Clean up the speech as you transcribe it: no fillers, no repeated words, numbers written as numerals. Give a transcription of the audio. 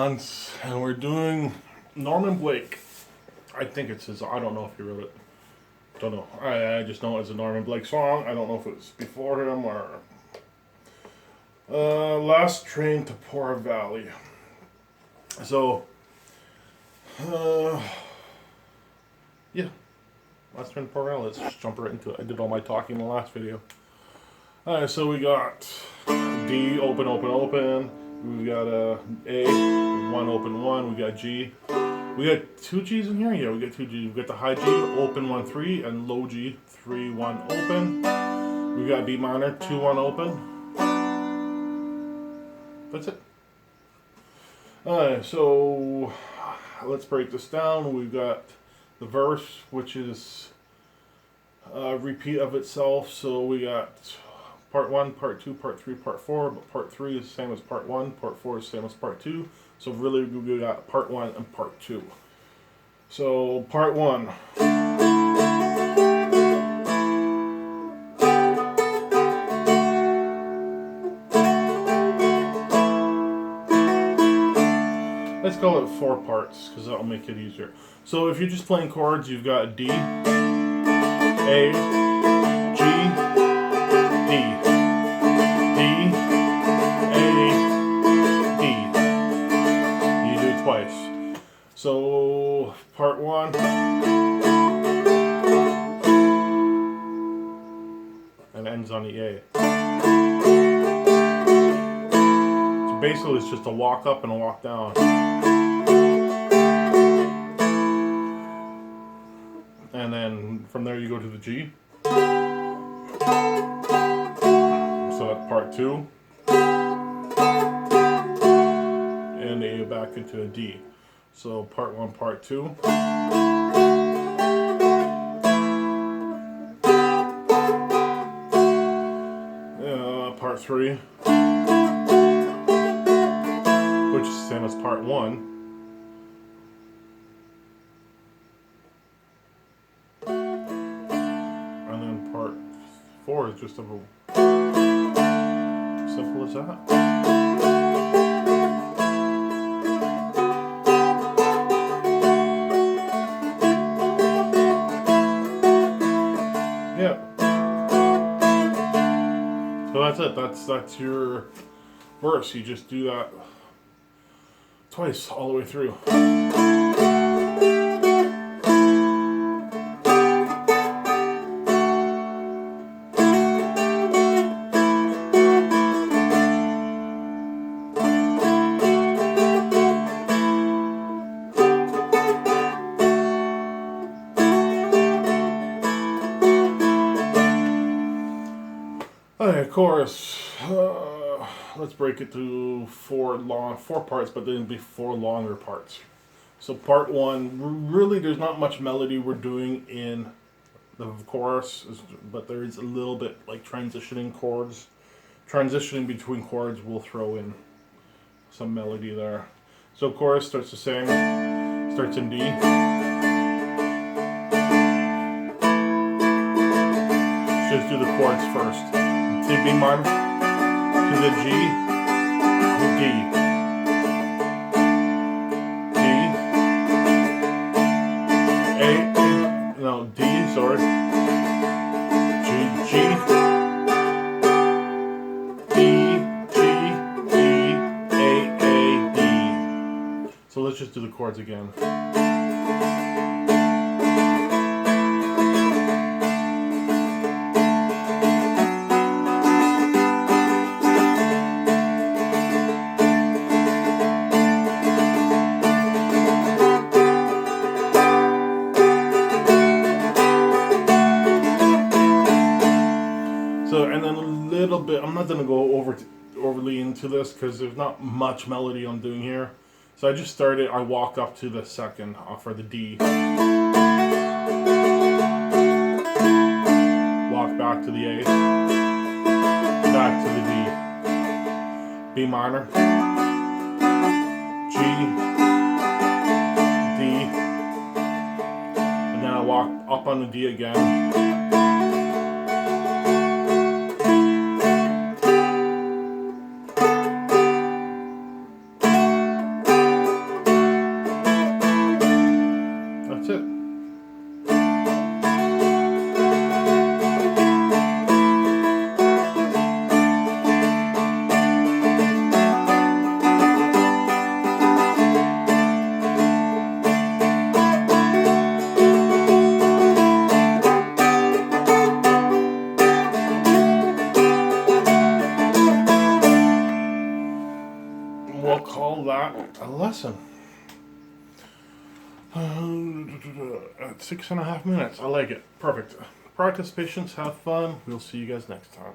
Hans, and we're doing Norman Blake. I think it's his. I don't know if he wrote it. Don't know. I just know it's a Norman Blake song. I don't know if it was before him or. Last Train to Poor Valley. So, yeah. Last Train to Poor Valley. Let's just jump right into it. I did all my talking in the last video. Alright, so we got D, open, open, open. We got A, 1, open, 1. We got G. We got 2 G's in here? Yeah, we got 2 G's. We got the high G, open, 1, 3, and low G, 3, 1, open. We got B minor, 2, 1, open. That's it. Alright, so let's break this down. We've got the verse, which is a repeat of itself. So we got part 1, part 2, part 3, part 4, but part 3 is the same as part 1, part 4 is the same as part 2. So really we got part 1 and part 2. So part 1. Let's call it 4 parts because that'll make it easier. So if you're just playing chords, you've got D, A, G, D, D, A, D. You do it twice. So part 1. And ends on the A. So basically it's just a walk up and a walk down. And then from there you go to the G. So that's part 2. And then you back into a D. So part 1, part 2. Part 3. Which is the same as part 1. Part 4 is just a simple as that. Yeah. So that's it. That's your verse. You just do that twice all the way through. Alright, chorus. Let's break it to 4 parts, but then it'll be 4 longer parts. So part 1, really there's not much melody we're doing in the chorus, but there is a little bit like transitioning chords. Transitioning between chords, we'll throw in some melody there. So chorus starts the same, starts in D. Just do the chords first. To B minor, to the G, to D, D, A, no, D, sorry, G, G, D, G, D, A, D. So let's just do the chords again. And then a little bit, I'm not going to go overly into this because there's not much melody I'm doing here. So I just started, I walk up to the second for the D. Walk back to the A. Back to the D. B minor. G. D. And then I walk up on the D again. a lesson. At 6.5 minutes. I like it. Perfect. Practice, patience, have fun. We'll see you guys next time.